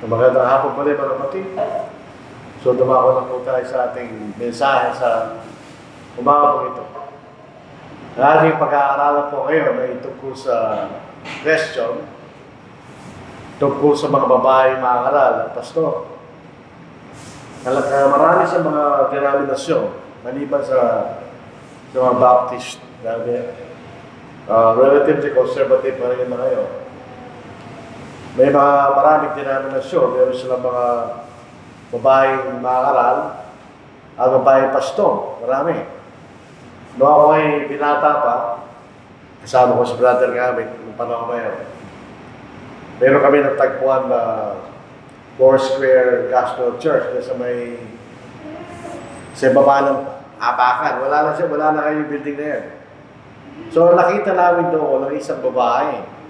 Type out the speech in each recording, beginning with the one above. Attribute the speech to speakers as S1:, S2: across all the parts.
S1: Magandang hapon po rin mga kapatid. So dumako na po tayo sa ating mensahe sa umaga po ito. Ang ating pag-aaralan po ngayon ay tungkol sa question, tungkol sa mga babae mangaral at pastor. Marami sa mga denominasyon, maliban sa mga Baptist, relatively conservative pa rin na ngayon. May mga maraming denominasyon, meron silang mga babaeng mangaral at babaeng pastor. Marami. Noong ako ay binata pa, kasama ko si brother namin noong panahon na yun. Meron kami natagpuan na Foursquare Gospel Church sa may sa baba ng Abakan. Wala na kayo yung building na yan. So nakita namin doon ng isang babae.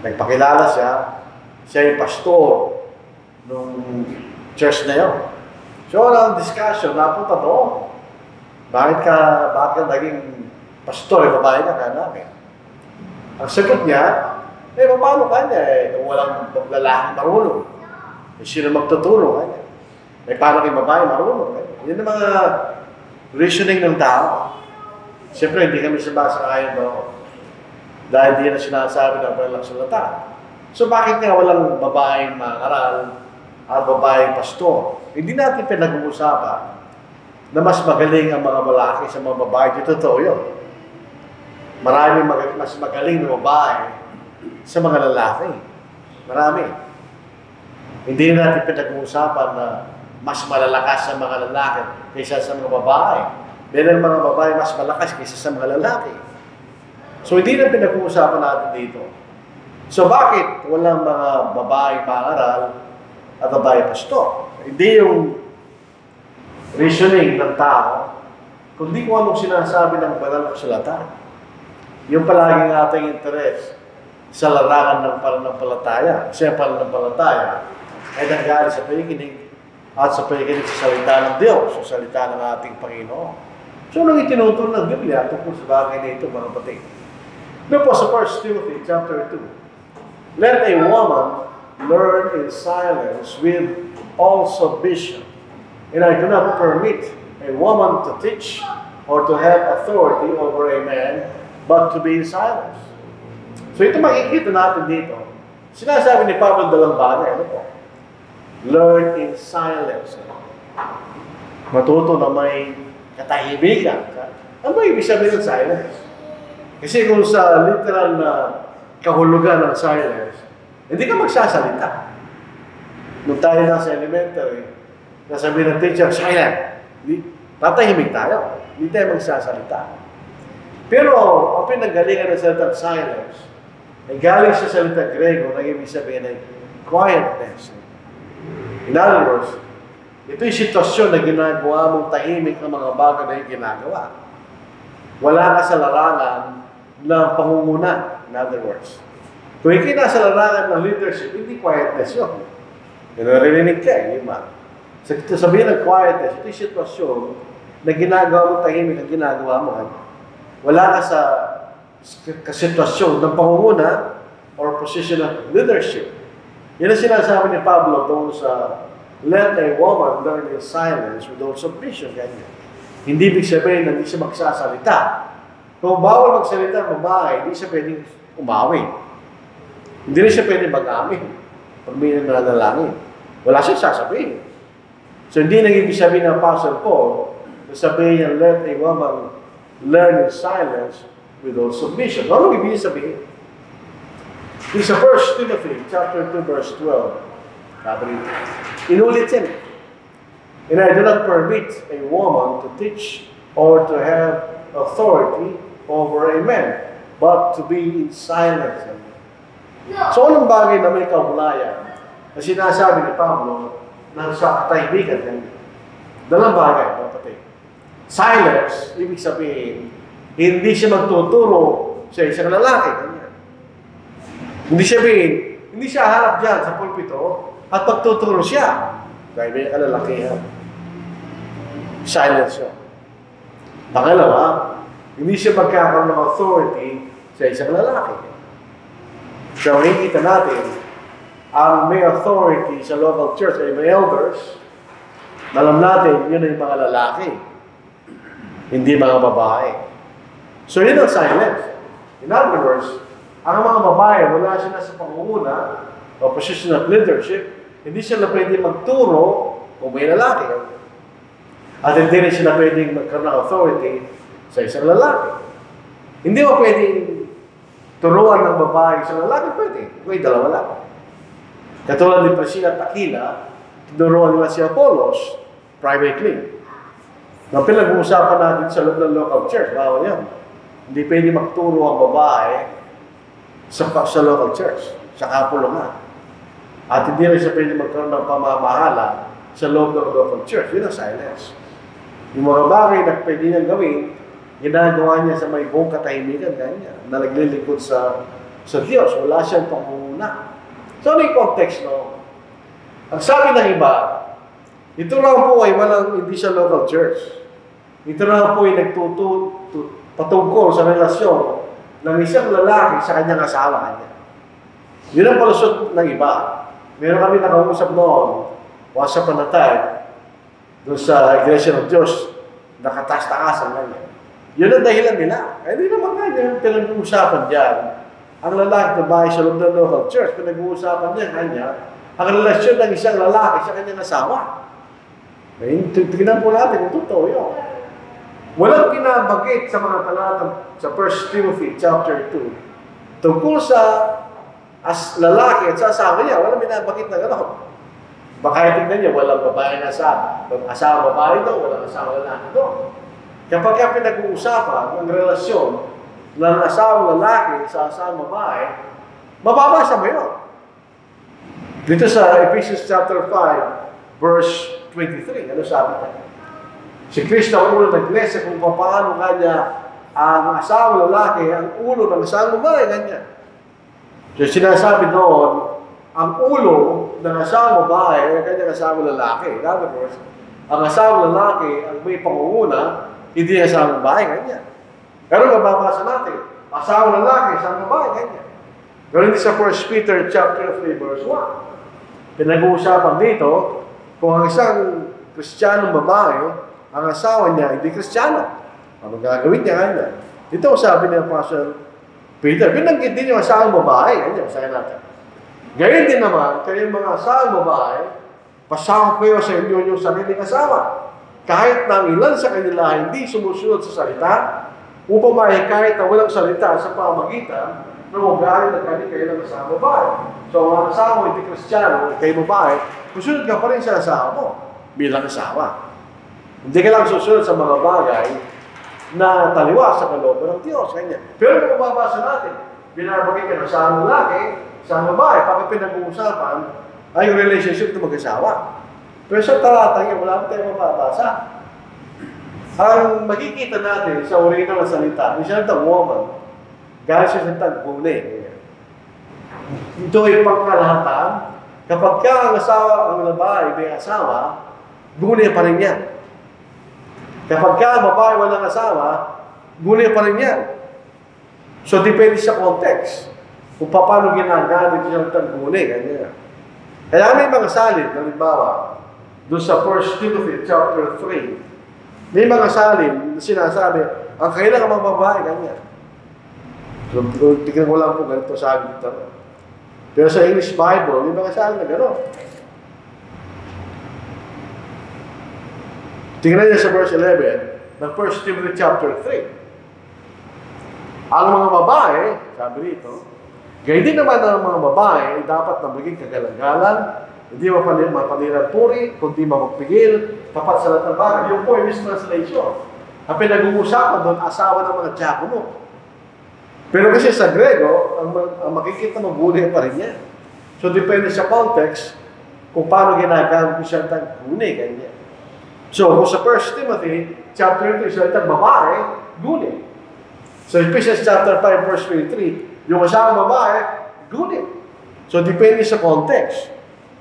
S1: Nagpakilala siya yung pastor nung church na yun. So, walang discussion, napunta doon. Bakit naging pastor, yung babae na kaya namin? Ang sagot niya, paano kanya kung walang lalaking marunong? Sino magtuturo kanya? Paano kayong babae marunong? Yun ang mga reasoning ng tao. Siyempre, hindi kami sabasa-ayon doon. Dahil di na sinasabi ng walang salata. So bakit nga walang babaeng mangaral at babaeng pastor? Hindi natin pinag-uusapan na mas magaling ang mga lalaki sa mga babae. Ito totoo yun. Maraming mas magaling na babae sa mga lalaki. Marami. Hindi natin pinag-uusapan na mas malalakas sa mga lalaki kaysa sa mga babae. Meron mga babae mas malakas kaysa sa mga lalaki. So, hindi na pinag-uusapan natin dito. So, bakit walang mga babae pangaral at babae pastor? Hindi yung reasoning ng tao, kundi kung anong sinasabi ng banal na kasulatan. Yung palaging ating interes sa larangan ng pananampalataya. Kasi ang pananampalataya ay nanggaling sa pakikinig at sa pakikinig sa salita ng Diyos, sa salita ng ating Panginoon. So, nung itinuturo ng Biblia, tungkol sa bagay na ito, mga kapatid. Doon po sa 1 Timothy chapter 2. Let a woman learn in silence with all submission. And I do not permit a woman to teach or to have authority over a man, but to be in silence. So ito makikita natin dito. Sinasabi ni Pablo dalang bagay. Ano po? Learn in silence. Matuto na may katahimikan. Ano ba ibig sabihin ng silence? Kasi kung sa literal na kahulugan ng silence, hindi ka magsasalita. Nung tayo nasa elementary, nasabi ng teacher, silent. Tatahimik tayo. Hindi tayo magsasalita. Pero, ang pinanggalingan ng salitang silence, ay galing sa salita Grego na ibig sabihin ay quietness. In other words, ito yung sitwasyon na ginagawa mong tahimik ng mga bagay na yung ginagawa. Wala ka sa larangan ng pangunguna, in other words. Kung hindi nasa larangan ng leadership, hindi quietness yun. Naririnig ka, hindi ba? Sabihin ng quietness, ito yung sitwasyon na ginagawa mo tahimik ang ginagawa mo. Wala ka sa sitwasyon ng pangunguna or position of leadership. Yan ang sinasabi ni Pablo doon sa let a woman learn in silence with all submission. Ganyan. Hindi ibig sabihin na hindi siya magsasalita. Kung bawal magsalita ang babae, hindi siya pwedeng umawi. Hindi rin siya pwedeng mag-amin. Pag may nanalangin. Wala siya sasabihin. So hindi nang ibig sabihin ng Apostle Paul na sabihin niya, let a woman learn in silence with all submission. Ano ibig sabihin? Yung sa 1 Timothy chapter 2 verse 12, inulit yan. And I do not permit a woman to teach or to have authority over a man, but to be in silence. So, anong bagay na may kaugnayan na sinasabi ni Pablo na sa katahimikan? Dalang bagay, kapatid. Silence, ibig sabihin, hindi siya magtuturo sa isang lalaki. Hindi siya harap dyan sa pulpito at magtuturo siya. Dahil may kalalakihan. Silence yun. Pangalawa, hindi siya magkakaroon ng authority sa isang lalaki. So, nakikita natin ang may authority sa local church ay may elders, alam natin, yun ay mga lalaki, hindi mga babae. So yun ang silence. In other words, ang mga babae, wala sila sa pangunguna o position of leadership, hindi sila pwede magturo kung may lalaki. At hindi rin sila pwedeng magkaroon ng authority sa isang lalaki. Hindi mo pwedeng turuan ng babae sa lalaki, pwede. May dalawa lang. Katulad ni Priscilla at Aquila, tinuruan nila si Apollos privately. Na pinag-uusapan natin sa loob ng local church, bawal yan. Hindi pwede magturo ang babae sa local church, sa kapulungan. At hindi rin siya pwede magkaroon ng pamamahala sa loob ng local church. Yun ang silence. Yung mga bagay na pwede niyang gawin, ginagawa niya sa may buong katahimikan, ganyan, na naglilingkod sa Diyos. Wala siyang pangunguna. So, ano yung context, no? Ang sabi ng iba, ito lang po ay hindi siya local church. Ito lang po ay patungkol sa relasyon ng isang lalaki sa kanyang asawa. Yun ang palusot ng iba. Meron kami nakausap noon, once upon a time, doon sa Iglesia ng Diyos, nakatas-takasan lang yan. Yun ang dahilan nila. Hindi naman kanya pinag-uusapan dyan. Ang lalaki na bahay sa loob ng local church, pinag-uusapan niya kanya, ang relasyon ng isang lalaki sa kanyang asawa. Tingnan po natin kung totoo yun. Walang pinabagit sa mga talata sa 1 Timothy chapter 2 tungkol sa lalaki at sa asawa niya. Walang pinabagit na gano'n. Baka tingnan niya, walang babae na asawa babae doon, walang asawa lalaki doon. Kapag ka pinag-uusapan ang relasyon ng asawang lalaki sa asawang babae, mababasa mo yun. Dito sa Ephesians chapter 5, verse 23, ano sabi niya? Si Kristo ang ulo ng iglesia kung paano kanya ang asawang lalaki, ang ulo ng asawang babae, ganyan. So sinasabi doon, ang ulo ng asawang babae ay kanyang asawang lalaki. In other words, ang asawang lalaki ang may pangunguna, hindi asawang babae, ganyan. Pero mababasa natin, asawang lalaki, asawang babae, ganyan. Pero hindi sa 1 Peter chapter 3, verse 1. Pinag-uusapan dito, kung ang isang Kristiyanong babae, ang asawa niya hindi Kristiyano. Ano gagawin niya kanya? Ito sabi ni Apostle Peter, binanggit din yung asawang babae. Ganyan, sabi natin. Gayun din naman, kayong mga asawang babae, pasama kayo sa inyo yung sariling asawa. Kahit na ilan sa kanila hindi sumusunod sa salita, upang kahit na walang salita sa pamagitan, ng ugali na kayo ng asawang babae. So, ang asawa hindi Kristiyano, kayo babae, susunod ka pa rin sa asawa mo bilang asawa. Hindi ka lang susunod sa mga bagay na taliwas sa kalooban ng Diyos. Ganyan. Pero kung mababasa natin, binabagay ka ng asawang lalaki, sa babae, pag pinag-uusapan ay yung relationship ng mag-asawa. Pero sa talatang yan, wala tayong mababasa. Ang makikita natin sa original na salita, yung salitang woman, gaya sa salitang gune. Ito ay pangkalahatan. Kapag ka ang asawa, ang babae, may asawa, gune pa rin yan. Kapag ka ang babae walang asawa, gune pa rin yan. So, depende sa context. Kung paano ginagamit yung tangguni, ganyan. Kaya may mga salin, halimbawa, doon sa 1 Timothy chapter 3, may mga salin na sinasabi, ang kailangan mga babae, ganyan. So, tignan ko lang po ganito sabi dito. Pero sa English Bible, may mga salin na gano'n. Tingnan niya sa verse 11 ng 1 Timothy chapter 3. Ang mga babae, sabi rito, gaya din naman ang mga babae ay dapat na maging kagalang-galang, hindi mapanilang puri, kundi mapagpigil, tapat sa lahat ng bagay. Yung po ay mistranslation. Ang pinag-uusapan doon, asawa ng mga diakono. Pero kasi sa Grego, ang makikita mo, gune pa rin yan. So depende sa context kung paano ginagamit yung salitang gune, ganyan. So kung sa 1 Timothy, chapter 3, salitang babae, gune. So Ephesians chapter 5, verse 23, yung asawang babae, gune. So, depende sa context.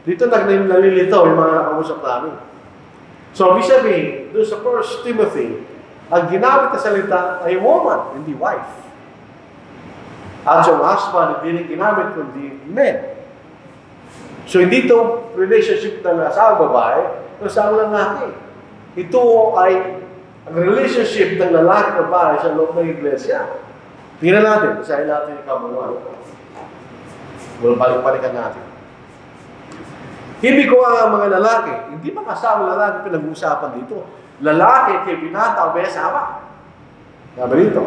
S1: Dito nalilito yung mga nakausap namin. So, ibig sabihin, doon sa 1 Timothy, ang ginamit na salita ay woman, hindi wife. At yung husband, hindi rin ginamit kundi men. So, hindi ito relationship ng asawa babae, ng asawa lalaki. Ito ay ang relationship ng lalaki babae sa loob ng iglesia. Tingnan natin, basahin natin yung kabuuan. Balik-balikan natin. Hindi ko ang mga lalaki, hindi mga asawa lalaki pinag-uusapan dito. Lalaki kay binata o may asawa. Sabi dito.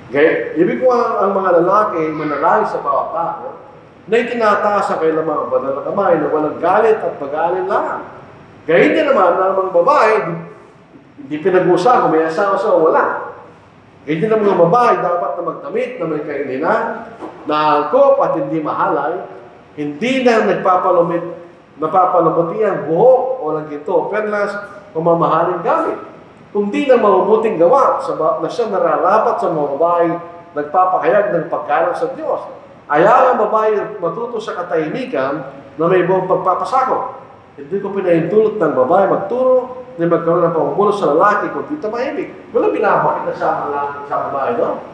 S1: Okay? Ibig ko ang mga lalaki manalangin sa bawat tao na itinataas sa kailang mga banal na kamay na walang galit at pag-aalin lang. Gayun din naman ang mga babae, hindi pinag-usapan kung may asawa sa o wala. Gayun din ang mga babae dapat na magdamit na may kaininan, na angkop at hindi mahalay, hindi na napapalamuti ang buhok o lang ito, perlas o mamahaling gamit. Kundi na mabubuting gawa na siya nararapat sa mga babae nagpapakayag ng paggalang sa Diyos. Ayaw ang babae matuto sa katahimikan na may buong pagpapasakop. Hindi ko pinahintulot ng babae magturo na magkaroon ng pamumuno sa lalaki kung di tahimik. Wala binabakit na sa babae, no?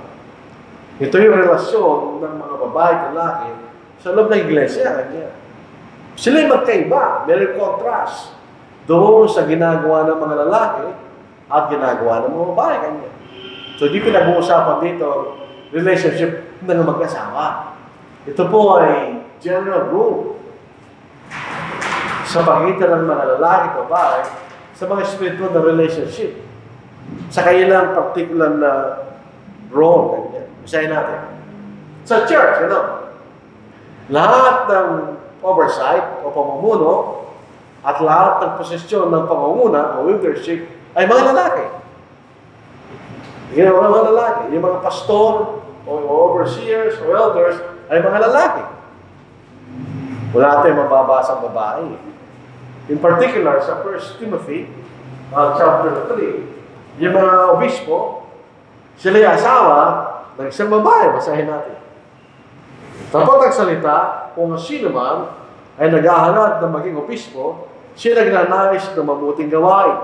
S1: Ito yung relasyon ng mga babae at lalaki sa loob ng iglesia. Sila yung magkaiba. Meron contrast doon sa ginagawa ng mga lalaki at ginagawa ng mga babae. So, di pinag-uusapan dito relationship ng mag-asawa. Ito po ay general rule sa pagitan ng mga lalaki at babae sa mga spiritual na relationship sa kanilang particular na role. Basahin natin. Sa church, lahat ng oversight o pamumuno at lahat ng posisyon ng pangunguna o leadership ay mga lalaki. Yung mga lalaki, yung mga pastor o overseers o elders ay mga lalaki. Wala tayong mababasang babae. In particular, sa 1 Timothy, chapter 3, yung mga obispo, sila yung asawa ng isang babae. Basahin natin. Tapos ang salita, kung sino man ay naghahanap ng maging obispo, siya nagnanais ng mabuting gawain.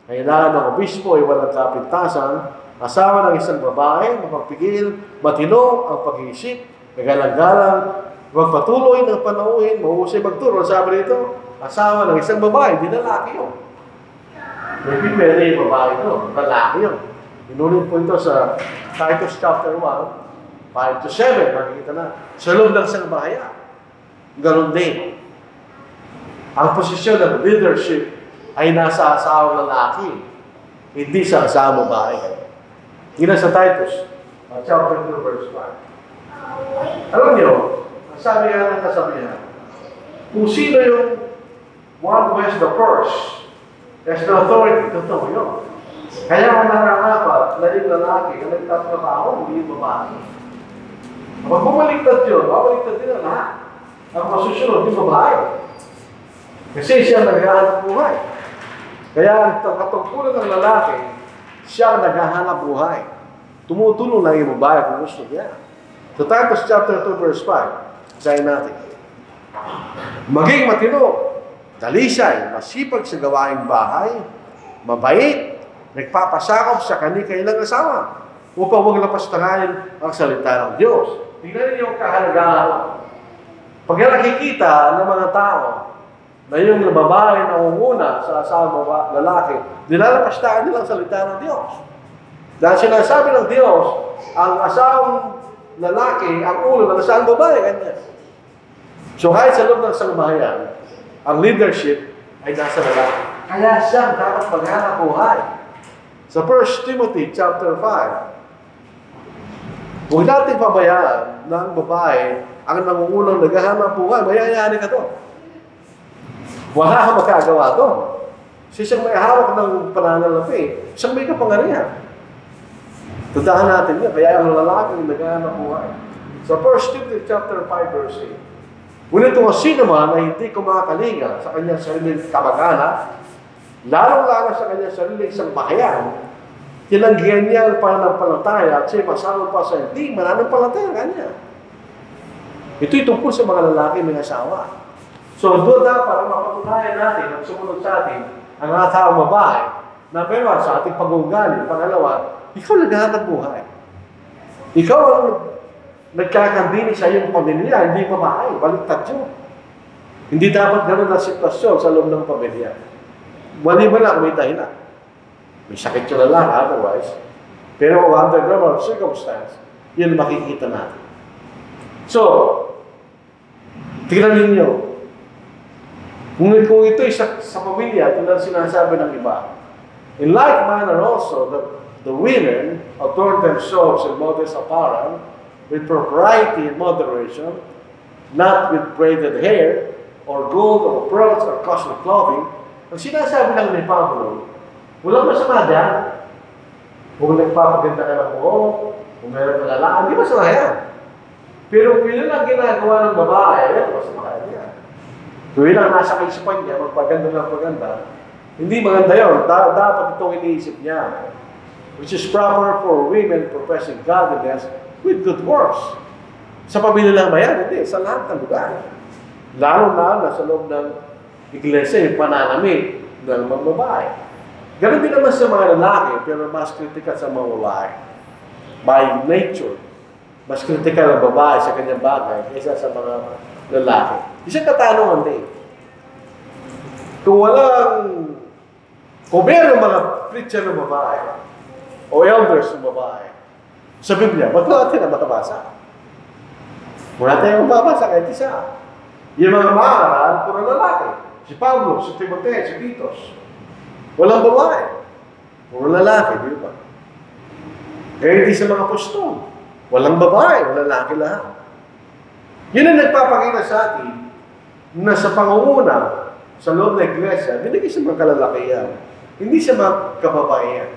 S1: Kailangan ng obispo ay walang kapintasan, asawa ng isang babae, mapagpigil, matino ang pag-iisip, nagalang-galang, magpatuloy ng panauhin, mahusay magturo. Sabi nito, asawa ng isang babae, di lalaki yun. Maybe pwede yung babae ito, lalaki yun. Inulit po ito sa Titus chapter 1, 5 to 7, makikita na. Sa loob ng isang bahayan. Ganon din. Ang posisyon ng leadership ay nasa asawang lalaki, hindi sa asawang babae. Ina sa Titus, chapter 2, verse 5. Alam niyo, ang sabi nga ng kasabihan, kung sino yung one who has the purse, has the authority, totoo yun. Kaya ang nararapat na yung lalaki na nagtatrabaho, hindi yung babae. Kapag bumaliktad yun, babaliktad din ang lahat. Ang masusunod, yung babae. Kasi siya naghahanap buhay. Kaya ang katungkulan ng lalaki, siya ang naghahanap buhay. Tumutulong lang yung babae kung gusto niya. So, Titus chapter 2, verse 5. Sayin natin. Maging matino, dalisay, masipag sa gawaing bahay, mabait, nagpapasakop sa kanilang asawa, upang huwag lapastanganin ang salita ng Diyos. Tingnan niyo yung kahalagahan. Pag nakikita ng mga tao na yung babae na umuna sa asawang lalaki, nilalapastahan nila ang salita ng Diyos. Dahil sinasabi ng Diyos, ang asawang lalaki, ang ulo ng asawang babae, ganyan. So kahit sa loob ng sangbahayan, ang leadership ay nasa lalaki. Kaya siya dapat maghanap buhay. Sa 1 Timothy chapter 5, huwag natin pabayaan ng babae ang nangungulang naghahanap buhay. Mayayari ka to. Wala kang magkagawa doon. Siyang may hawak ng pananalapi, siyang may kapangyarihan. Tandaan natin yun. Kaya ang lalaki naghahanap buhay. Sa 1 Timothy chapter 5 verse 8, ngunit kung sino man ay hindi kumakalinga sa kanyang sariling kamag-anak, lalong-lalo sa kanyang sariling sangbahayan, tinanggihan niya ang pananampalataya at siya masama pa sa hindi mananampalataya kanya. Ito'y tungkol sa mga lalaki may asawa. So, doon dapat mapatunayan natin at sumunod sa atin ang mga taong babae na meron sa ating pag-ugali. Pangalawa, ikaw naghahanap buhay. Ikaw ang nagkakandini sa iyong pamilya, hindi babae. Baliktad yun. Hindi dapat ganun ang sitwasyon sa loob ng pamilya. Mali ba lang, may dahilan. May sakit yun lang, otherwise. Pero under normal circumstance, yun makikita natin. So, tingnan ninyo, kung ito ay sa pamilya, ito lang sinasabi ng iba. In like manner also, the women adorn themselves in modest apparel, with propriety and moderation, not with braided hair, or gold, or pearls, or costly clothing. Ang sinasabi lang ni Pablo, walang masama dyan. Kung nagpapaganda ka ng buhok, kung meron ka lalaan, di masama yan. Pero kung yun ang ginagawa ng babae, yan, masama yan. Kung yun ang nasa kaisipan niya, magpaganda ng paganda, hindi maganda yun. Dapat itong iniisip niya. Which is proper for women professing godliness with good works. Sa pamilya lang ba yan? Hindi, sa lahat ng lugar. Lalo na sa loob ng iglesia, yung pananamit ng mga babae. Ganun din naman sa mga lalaki, pero mas kritikal sa mga babae. By nature, mas kritikal ang babae sa kanyang bagay kaysa sa mga lalaki. Isang katanungan din. Kung meron mga preacher ng babae, o elders ng babae, sa Biblia, ba't natin na matabasa? Wala tayong mababasa kahit isa. Yung mga maaral, puro lalaki. Si Pablo, si Timoteo, si Titos. Walang babae. Puro lalaki, di ba? Kaya hindi sa mga apostol. Walang babae, walang lalaki lahat. Yun ang nagpapakita sa atin na sa pangunguna, sa loob ng iglesia, binigay sa mga kalalakihan. Hindi sa mga kababaihan.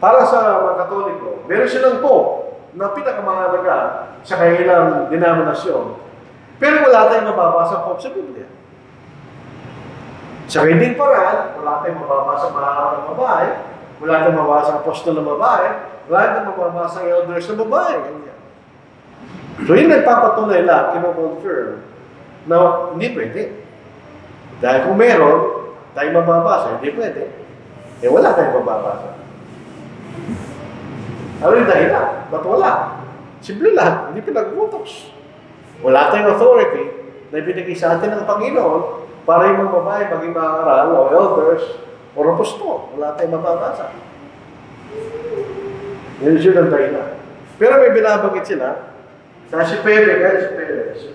S1: Para sa mga Katoliko, meron silang po na pinakamahalaga sa kanilang denominasyon. Pero wala tayong mababasa po sa Biblia. Sa hindi paraan, wala tayong mababasa mga babae, wala tayong mababasa apostol na babae, wala tayong mababasa elders na babae. Ganyan. So yun nagpapatunay lang, kino-confirm na hindi pwede. Dahil kung meron, tayong mababasa, hindi pwede. Eh wala tayong mababasa. Ano yung dahilan? Ba't wala? Simple lang, hindi pinag-utos. Wala tayong authority na ibinigay sa atin ng Panginoon para yung mga babae maging mga aral o elders o apostol. Wala tayong mababasa. Yun ang dahilan. Pero may binabanggit sila. Si Pepe, si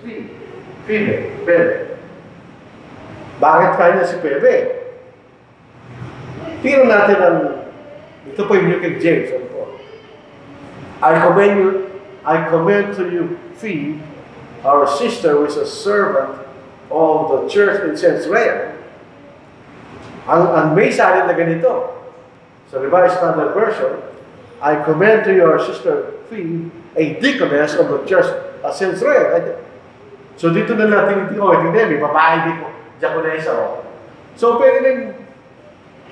S1: Pepe. Bakit kanya si Pepe? Tingnan natin ito po yung New King James. Ano po? I commend to you, Phoebe, our sister who is a servant of the church in Caesarea. Ang may salin na ganito. Sa Revised Standard Version, I commend to your sister Phoebe, a deaconess of the church at Caesarea. So dito na natin, hindi may babae dito, diakonesa. So pwede rin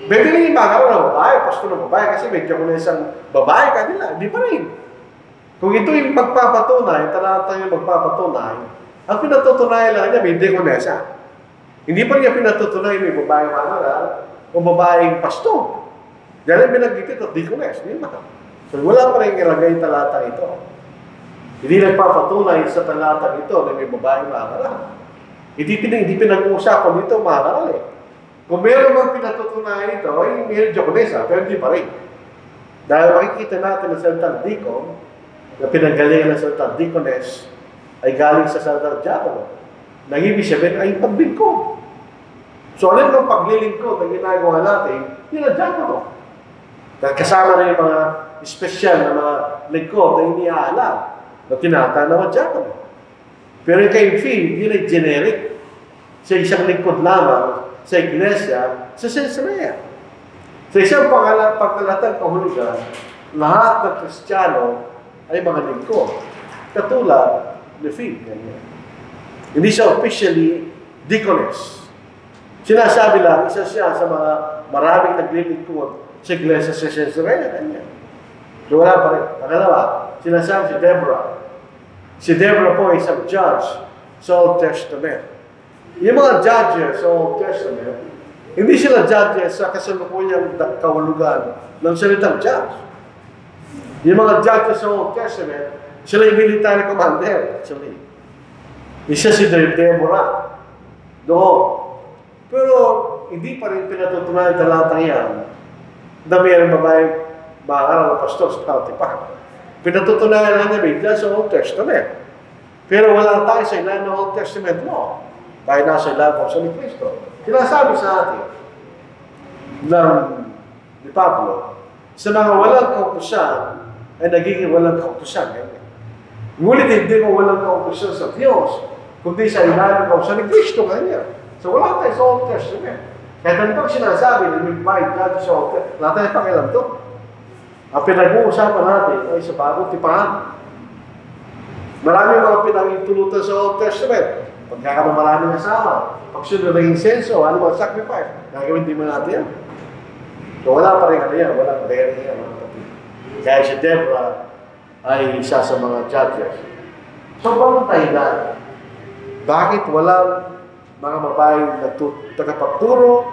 S1: yung mga ng babae, pasto ng babae, kasi may diakonesang babae kanila, hindi pa rin. Kung ito yung magpapatunay, talata yung magpapatunay, ang pinatutunayan lang niya, may diakonesa. Hindi pa niya pinatutunayan may babaeng mangaral o babaeng pasto. Dahil binanggit ito, diakones, hindi ba? So wala pa rin ilagay talata ito. Hindi nagpapatunay sa talata ito na may babaeng mangaral. Hindi pinag-uusapan dito mangaral eh. Kung meron mang pinatutunayan ito, ay may diakonesa, pero hindi pa rin. Dahil makikita natin na salitang deacon, na pinanggalingan ng salitang deaconess, ay galing sa salitang diakono. Nang ibig sabihin ay paglingkod. So alin ng paglilingkod na ginagawa natin, yun ang diakono. Dahil kasama na yung mga espesyal na mga lingkod na iniaalam na tinatanaw ang diakono. Pero yung kay Phoebe, yun ay generic. Sa isang lingkod lamang sa iglesia, sa Caesarea. Sa isang pagkalatang kahulugan, lahat ng Kristiyano ay mga lingkod. Katulad ni Phoebe. Hindi siya officially deaconess. Sinasabi lang, isa siya sa mga maraming naglilingkod sa iglesia sa Caesarea. So wala pa rin. Pangalawa, sinasabi si Deborah. Si Deborah po ay isang judge sa Old Testament. Yung mga judges sa Old Testament, hindi sila judges sa kasalukuyang kahulugan ng salitang judge. Yung mga judges sa Old Testament, sila yung military commander, actually. Isa si Deborah. Doon. Pero hindi pa rin pinatutunan talatang yan na mayroong babaeng mga pastor sa kautipan. Pinatutunan na bigla sa Old Testament. Pero wala tayo sa ilan ng Old Testament law. Tayo nasa ilan po sa ni Cristo. Sinasabi sa atin ni Pablo, sa mga walang kautusan ay nagiging walang kautusan. Ngunit hindi mo walang kautusan sa Diyos, kundi sa ilalim ng kautusan ni Cristo kanya. So wala tayo sa Old Testament. Kaya ganito sinasabi na may bayad natin sa Old Testament. Wala tayo pakialam to. Ang pinag-uusapan natin ay sa bagong tipahan. Maraming mga pinag-itulutan sa Old Testament. Pagkakaroon maraming asawa, pagsunod ng insenso, ano mga sacrifice, gagawin din mo natin yan. So wala pa rin ano yan, wala pa rin yan. Kaya si Deborah ay isa sa mga judges. So bakit tayo na? Bakit walang mga babaeng tagapagturo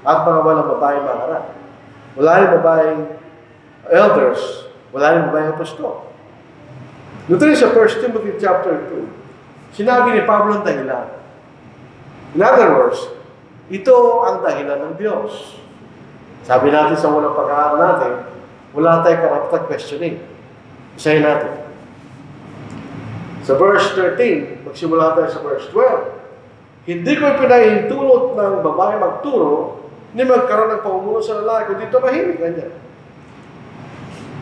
S1: at mga walang babaeng mangarap? Wala rin babaeng elders, wala rin babaeng apostol. Dito rin sa 1 Timothy chapter 2, sinabi ni Pablo ang dahilan. In other words, ito ang dahilan ng Diyos. Sabi natin sa unang pag-aaral natin, wala tayong karapatang questioning. Isahin natin. Sa verse 13, magsimula tayo sa verse 12. Hindi ko pinahintulot ng babae magturo, ni magkaroon ng pamumuno sa lalaki, kundi tumahimik kanya.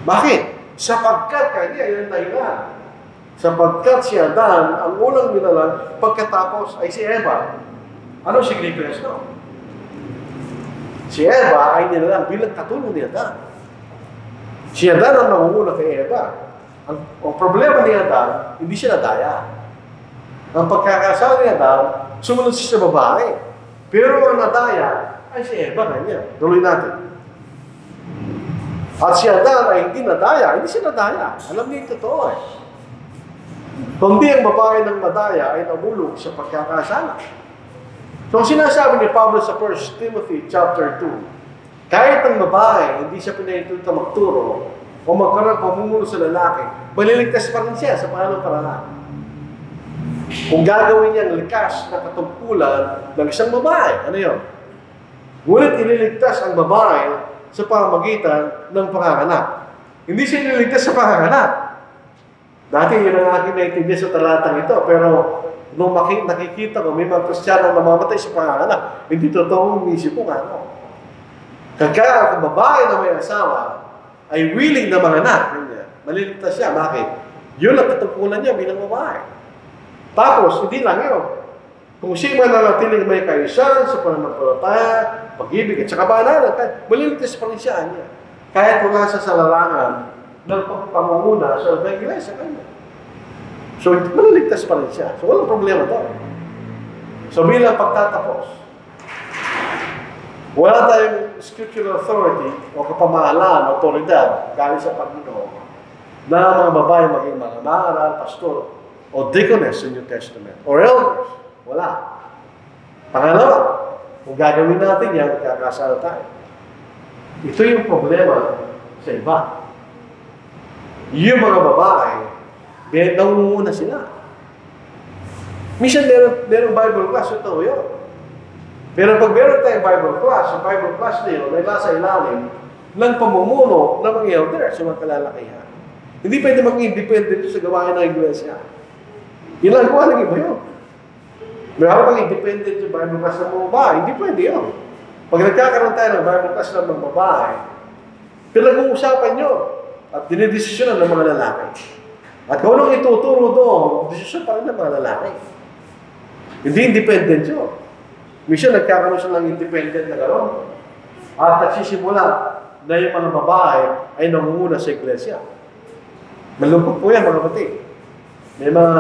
S1: Bakit? Sapagkat kanya, yun ang dahilan. Sapagkat si Adan, ang unang nilalang, pagkatapos ay si Eva. Ano significance no? Si Eva ay nilalang bilang katulong ni Adan. Si Adan ang nangunguna kay Eva. Ang problema ni Adan, hindi siya nadaya. Ang pagkakasawa ni Adan, sumunod siya sa babae. Pero ang nadaya ay si Eva kanya. Tuloy natin. At si Adan ay hindi nadaya. Hindi siya nadaya. Alam niya yung totoo eh. Kundi ang babae ng madaya ay nahulog sa pagkakasala. So sinasabi ni Pablo sa 1 Timothy chapter 2, kahit ang babae hindi siya pinahintulot magturo o magkaroon pamumuno sa lalaki, maliligtas pa rin siya sa pangalang paraan. Kung gagawin niya ang likas na katungkulan ng isang babae, ano yun? Ngunit ililigtas ang babae sa pamamagitan ng panganganak. Hindi siya ililigtas sa panganganak. Dati yun ang aking naintindihan sa talatang ito, pero nung nakikita ko, may mga Kristiyano na namamatay sa panganganak, hindi totoo ang isip ko nga. No? Kaya ang babae na may asawa ay willing na manganak, maliligtas siya. Bakit? Yun ang katungkulan niya bilang babae. Tapos, hindi lang yun. Kung siya mananatiling may kaisan sa pananampalataya, pag-ibig at saka banalan, maliligtas pa rin siya niya. Kahit wala sa larangan ng pangunguna sa iglesia kanya. So, maliligtas pa rin siya. So, walang problema doon. So, bilang pagtatapos, wala tayong scriptural authority o kapamahalaan, otoridad, galing sa Panginoon, na mga babae maging mga maaral, pastor, o deaconess sa New Testament, or elders. Wala. Pangalawa, kung gagawin natin yan, kakasal tayo. Ito yung problema sa iba. Yung mga babae, nangunguna sila. Minsan meron Bible class, ito yun. Pero pag meron tayong Bible class, yung Bible class na yun, ay nasa ilalim ng pamumuno ng mga elders, yung mga kalalakihan. Hindi pwede maging independent sa gawain ng iglesia. Ginagawa ng iba yun. Meron pang independent yung Bible class ng mga babae, hindi pwede yun. Pag nagkakaroon tayo ng Bible class ng mga babae, pinag-uusapan nyo at dinidesisyonan ng mga lalaki. At kung anong ituturo doon, desisyon pa rin ng mga lalaki. Hindi independent yun. Minsan nagkakaroon siya ng independent na gano'n. At nagsisimula na yung mga babae ay nangunguna sa iglesia. Malungkot po yan mga kapatid. May mga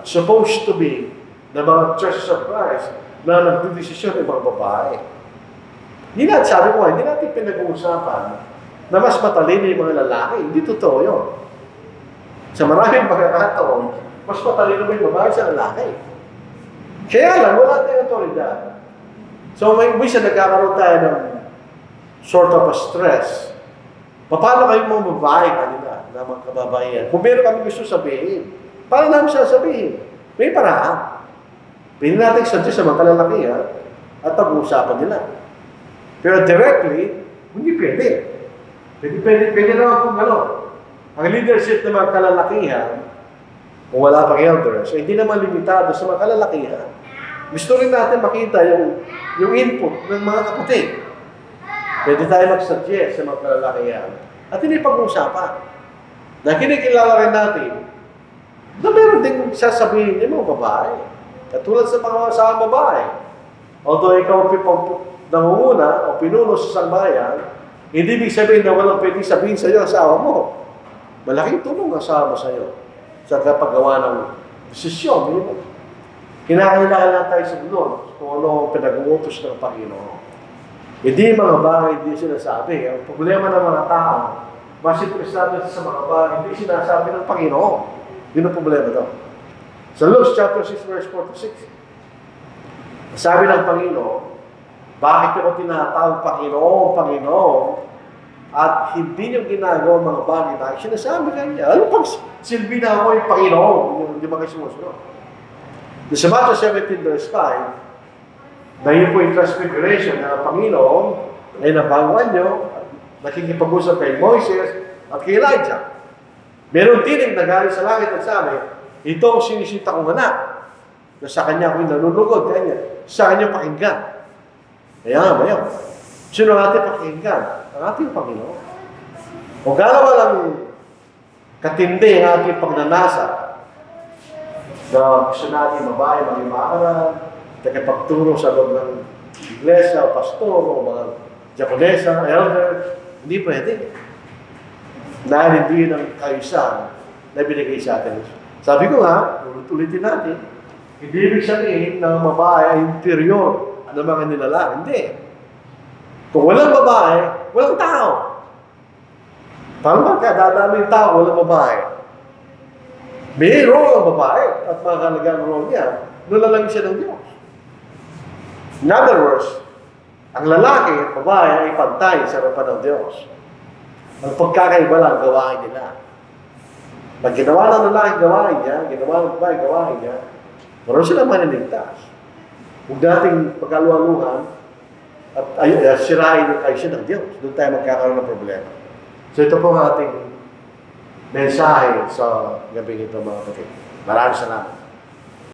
S1: supposed to be na mga churches of Christ na nagdidesisyon ng mga babae. Sabi ko, hindi natin pinag-uusapan na mas matalino yung mga lalaki. Hindi totoo yun. Sa maraming pagkakataon, mas matalino yung babae sa lalaki. Kaya lang, wala tayong otoridad. So, may minsan nagkakaroon tayo ng sort of a stress. Paano kayong mga babae kanila na mga kababaihan? Kung meron kami gusto sabihin, paano namin sasabihin? May paraan. Pwede natin suggest sa mga kalalakihan at pag-uusapan nila. Pero directly, hindi pwede. Pwede naman kung ano. Ang leadership ng mga kalalakihan, kung wala pang elders, hindi naman limitado sa mga kalalakihan. Gusto rin natin makita yung input ng mga kapatid. Pwede tayo mag-suggest sa mga kalalakihan at hindi pag-uusapan. Na kinikilala rin natin na meron din sasabihin ng mga babae. Katulad sa mga asawang babae. Although ikaw nangunguna o pinuno sa sambayan, hindi ibig sabihin na walang pwede sabihin sa iyo asawa mo. Malaking tulong ang asawa mo sa iyo sa kapagawa ng desisyon. Kinakailangan tayo sa Lord kung ano pinag-uutos ng Panginoon. Hindi mga bagay hindi sinasabi. Ang problema ng mga tao, masipres sa mga bagay, hindi sinasabi ng Panginoon. Yun ang problema daw. Sa Luke chapter 6, verse 4-6, sabi ng Panginoon, bakit ako tinatawag Panginoon, at hindi yung ginagawa mga bagay na sinasabi kanya? Ano pag silbi na ako yung Panginoon? Hindi ba kayo sumusunod? Sa Matthew 17, verse 5, na yun po yung transfiguration na Panginoon ay nabaguan nyo, nakikipag-usap kay Moises at kay Elijah. Meron tinig na galing sa langit at sabi, ito ang sinisita kong anak, na sa kanya ako'y nanunugod, kanya, sa kanya pakinggan. Kaya nga ba yun? Sino ang ating pakinggan? Ang ating Panginoon. Kung gano'n walang katindi ang ating pagnanasa, na gusto natin babae, mag-imaaral, nakipagturo sa loob ng iglesia, o pastor, o mga diakonesa, elder, hindi pwede. Dahil hindi yun ang kaisang na binigay sa atin. Sabi ko nga, ulitin natin, hindi ibig sabihin na babae ay interior ng mga nilalang. Hindi. Kung walang babae, walang tao. Paano ka? Dadami yung tao, walang babae. May role ang babae at makakalagang role niya. Nulalang siya ng Diyos. In other words, ang lalaki at babae ay pantay sa harapan ng Diyos. Ang pagkakaiba lang gawain nila. Pag ginawa ng lalaki gawain niya, ginawa ng babae gawain niya, meron silang maniligtas. Huwag nating pagkalualuhan at sirain ang kaisya ng Diyos. Doon tayo magkakaroon ng problema. So ito po ang ating mensahe sa gabi ito mga kapatid. Maraming salamat.